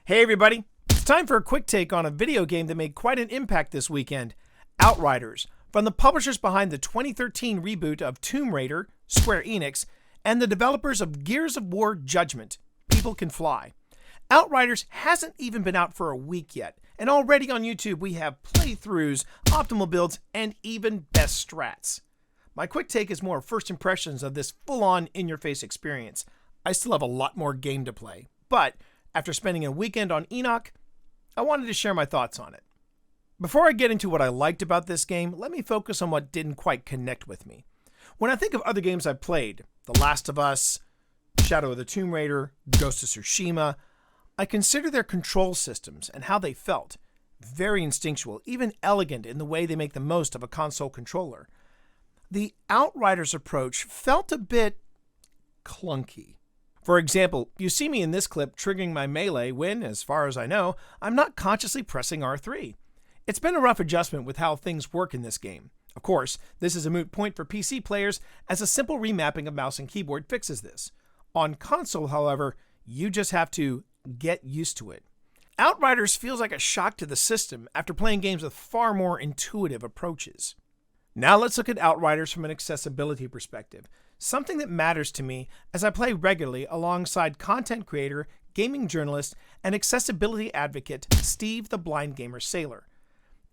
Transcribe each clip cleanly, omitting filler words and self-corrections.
Hey everybody, it's time for a quick take on a video game that made quite an impact this weekend, Outriders, from the publishers behind the 2013 reboot of Tomb Raider, Square Enix, and the developers of Gears of War Judgment, People Can Fly. Outriders hasn't even been out for a week yet, and already on YouTube we have playthroughs, optimal builds, and even best strats. My quick take is more first impressions of this full-on in-your-face experience. I still have a lot more game to play, but after spending a weekend on Enoch, I wanted to share my thoughts on it. Before I get into what I liked about this game, let me focus on what didn't quite connect with me. When I think of other games I've played, The Last of Us, Shadow of the Tomb Raider, Ghost of Tsushima, I consider their control systems and how they felt very instinctual, even elegant in the way they make the most of a console controller. The Outriders approach felt a bit clunky. For example, you see me in this clip triggering my melee when, as far as I know, I'm not consciously pressing R3. It's been a rough adjustment with how things work in this game. Of course, this is a moot point for PC players, as a simple remapping of mouse and keyboard fixes this. On console, however, you just have to get used to it. Outriders feels like a shock to the system after playing games with far more intuitive approaches. Now let's look at Outriders from an accessibility perspective, something that matters to me as I play regularly alongside content creator, gaming journalist, and accessibility advocate Steve the Blind Gamer Saylor.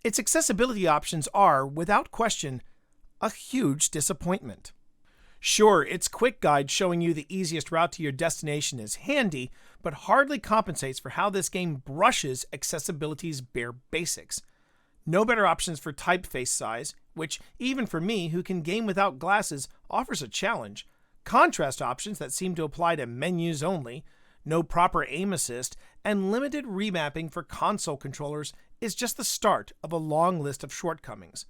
Its accessibility options are, without question, a huge disappointment. Sure, its quick guide showing you the easiest route to your destination is handy, but hardly compensates for how this game brushes accessibility's bare basics. No better options for typeface size, which, even for me who can game without glasses, offers a challenge. Contrast options that seem to apply to menus only, no proper aim assist, and limited remapping for console controllers is just the start of a long list of shortcomings.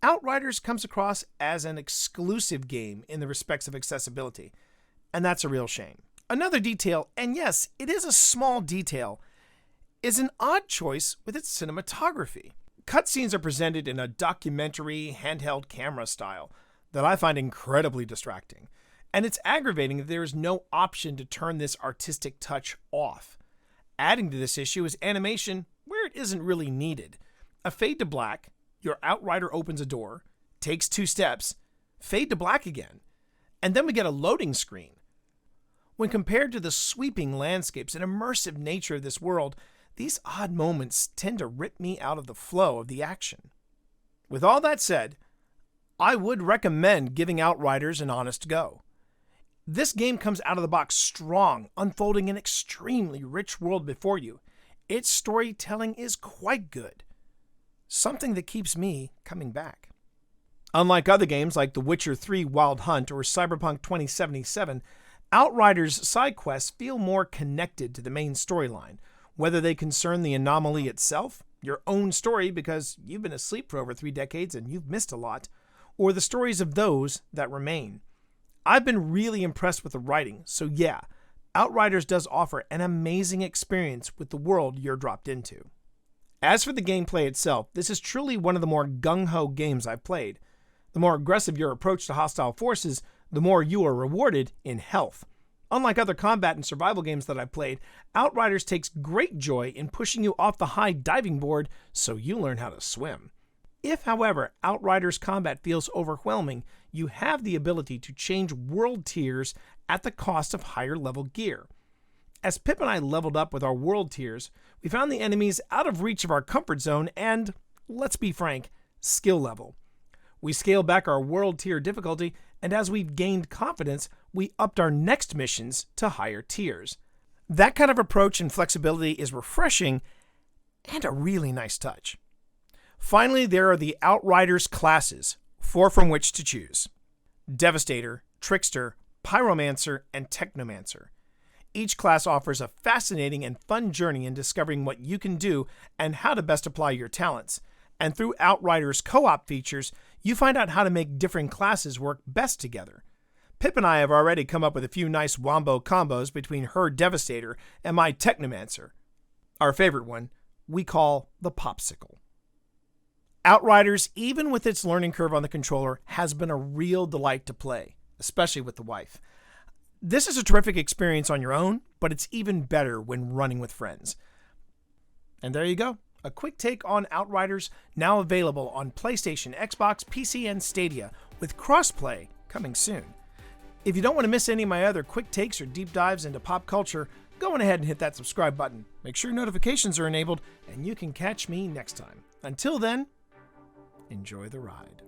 Outriders comes across as an exclusive game in the respects of accessibility, and that's a real shame. Another detail, and yes, it is a small detail, is an odd choice with its cinematography. Cutscenes are presented in a documentary, handheld camera style that I find incredibly distracting, and it's aggravating that there is no option to turn this artistic touch off. Adding to this issue is animation where it isn't really needed. A fade to black, your Outrider opens a door, takes 2 steps, fade to black again, and then we get a loading screen. When compared to the sweeping landscapes and immersive nature of this world, these odd moments tend to rip me out of the flow of the action. With all that said, I would recommend giving Outriders an honest go. This game comes out of the box strong, unfolding an extremely rich world before you. Its storytelling is quite good, something that keeps me coming back. Unlike other games like The Witcher 3 Wild Hunt or Cyberpunk 2077, Outriders' side quests feel more connected to the main storyline, whether they concern the anomaly itself, your own story because you've been asleep for over 3 decades and you've missed a lot, or the stories of those that remain. I've been really impressed with the writing, so yeah, Outriders does offer an amazing experience with the world you're dropped into. As for the gameplay itself, this is truly one of the more gung-ho games I've played. The more aggressive your approach to hostile forces, the more you are rewarded in health. Unlike other combat and survival games that I've played, Outriders takes great joy in pushing you off the high diving board so you learn how to swim. If, however, Outriders combat feels overwhelming, you have the ability to change world tiers at the cost of higher level gear. As Pip and I leveled up with our world tiers, we found the enemies out of reach of our comfort zone and, let's be frank, skill level. We scaled back our world tier difficulty, and as we've gained confidence, we upped our next missions to higher tiers. That kind of approach and flexibility is refreshing and a really nice touch. Finally, there are the Outriders classes, 4 from which to choose: Devastator, Trickster, Pyromancer, and Technomancer. Each class offers a fascinating and fun journey in discovering what you can do and how to best apply your talents. And through Outriders co-op features, you find out how to make different classes work best together. Pip and I have already come up with a few nice wombo combos between her Devastator and my Technomancer. Our favorite one, we call the Popsicle. Outriders, even with its learning curve on the controller, has been a real delight to play, especially with the wife. This is a terrific experience on your own, but it's even better when running with friends. And there you go. A quick take on Outriders, now available on PlayStation, Xbox, PC, and Stadia, with crossplay coming soon. If you don't want to miss any of my other quick takes or deep dives into pop culture, go on ahead and hit that subscribe button. Make sure notifications are enabled, and you can catch me next time. Until then, enjoy the ride.